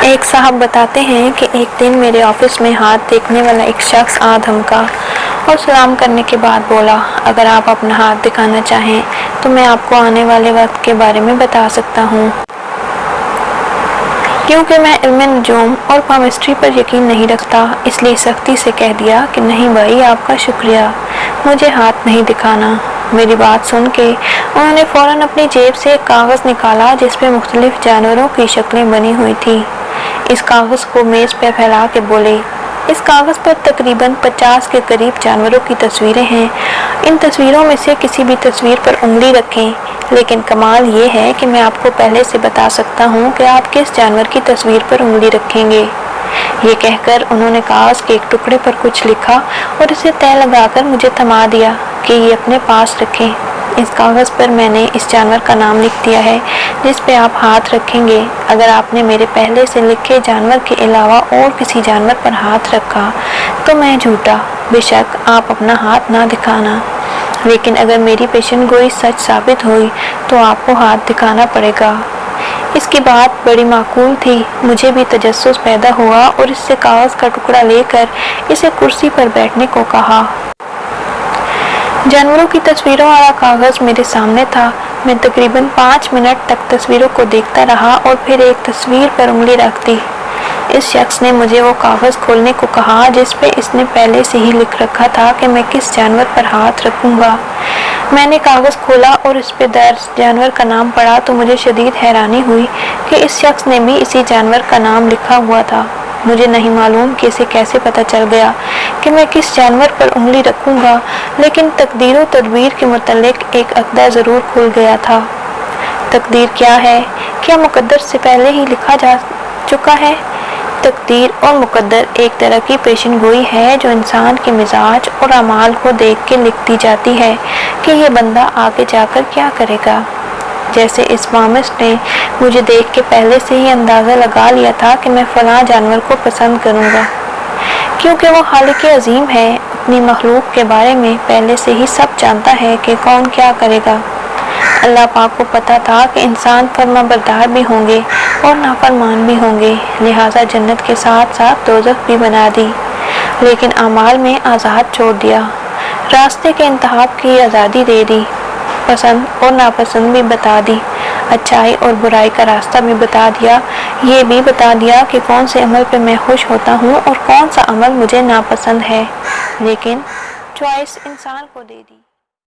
ایک صاحب بتاتے ہیں کہ ایک دن میرے آفس میں ہاتھ دیکھنے والا ایک شخص آ دھمکا اور سلام کرنے کے بعد بولا، اگر آپ اپنا ہاتھ دکھانا چاہیں تو میں آپ کو آنے والے وقت کے بارے میں بتا سکتا ہوں۔ کیونکہ میں علم نجوم اور پامسٹری پر یقین نہیں رکھتا، اس لیے سختی سے کہہ دیا کہ نہیں بھائی، آپ کا شکریہ، مجھے ہاتھ نہیں دکھانا۔ میری بات سن کے انہوں نے فوراً اپنی جیب سے ایک کاغذ نکالا جس پہ مختلف جانوروں کی شکلیں بنی ہوئی تھی۔ اس کاغذ کو میز پہ پھیلا کے بولے، اس کاغذ پر تقریباً 50 کے قریب جانوروں کی تصویریں ہیں، ان تصویروں میں سے کسی بھی تصویر پر انگلی رکھیں، لیکن کمال یہ ہے کہ میں آپ کو پہلے سے بتا سکتا ہوں کہ آپ کس جانور کی تصویر پر انگلی رکھیں گے۔ یہ کہہ کر انہوں نے کاغذ کے ایک ٹکڑے پر کچھ لکھا اور اسے تہ لگا کر مجھے تھما دیا کہ یہ اپنے پاس رکھیں۔ اس کاغذ پر میں نے اس جانور کا نام لکھ دیا ہے جس پہ آپ ہاتھ رکھیں گے۔ اگر آپ نے میرے پہلے سے لکھے جانور کے علاوہ اور کسی جانور پر ہاتھ رکھا تو میں جھوٹا، بے شک آپ اپنا ہاتھ نہ دکھانا، لیکن اگر میری پیشن گوئی سچ ثابت ہوئی تو آپ کو ہاتھ دکھانا پڑے گا۔ اس کی بات بڑی معقول تھی، مجھے بھی تجسس پیدا ہوا اور اس سے کاغذ کا ٹکڑا لے کر اسے کرسی پر بیٹھنے کو کہا۔ جانوروں کی تصویروں والا کاغذ میرے سامنے تھا۔ میں تقریباً 5 منٹ تک تصویروں کو دیکھتا رہا اور پھر ایک تصویر پر انگلی رکھ دی۔ اس شخص نے مجھے وہ کاغذ کھولنے کو کہا جس پہ اس نے پہلے سے ہی لکھ رکھا تھا کہ میں کس جانور پر ہاتھ رکھوں گا۔ میں نے کاغذ کھولا اور اس پہ درج جانور کا نام پڑھا تو مجھے شدید حیرانی ہوئی کہ اس شخص نے بھی اسی جانور کا نام لکھا ہوا تھا۔ مجھے نہیں معلوم کہ اسے کیسے پتہ چل گیا کہ میں کس جانور پر انگلی رکھوں گا، لیکن تقدیر و تدبیر کے متعلق ایک عقدہ ضرور کھل گیا تھا۔ تقدیر کیا ہے؟ کیا مقدر سے پہلے ہی لکھا جا چکا ہے؟ تقدیر اور مقدر ایک طرح کی پیشن گوئی ہے جو انسان کے مزاج اور اعمال کو دیکھ کے لکھ دی جاتی ہے کہ یہ بندہ آگے جا کر کیا کرے گا۔ جیسے اس پامسٹ نے مجھے دیکھ کے پہلے سے ہی اندازہ لگا لیا تھا کہ میں فلاں جانور کو پسند کروں گا، کیونکہ وہ خالق عظیم ہے، اپنی مخلوق کے بارے میں پہلے سے ہی سب جانتا ہے کہ کون کیا کرے گا۔ اللہ پاک کو پتہ تھا کہ انسان فرما بردار بھی ہوں گے اور نافرمان بھی ہوں گے، لہٰذا جنت کے ساتھ ساتھ دوزخ بھی بنا دی، لیکن اعمال میں آزاد چھوڑ دیا، راستے کے انتخاب کی آزادی دے دی، پسند اور ناپسند بھی بتا دی، اچھائی اور برائی کا راستہ بھی بتا دیا، یہ بھی بتا دیا کہ کون سے عمل پہ میں خوش ہوتا ہوں اور کون سا عمل مجھے ناپسند ہے، لیکن چوائس انسان کو دے دی۔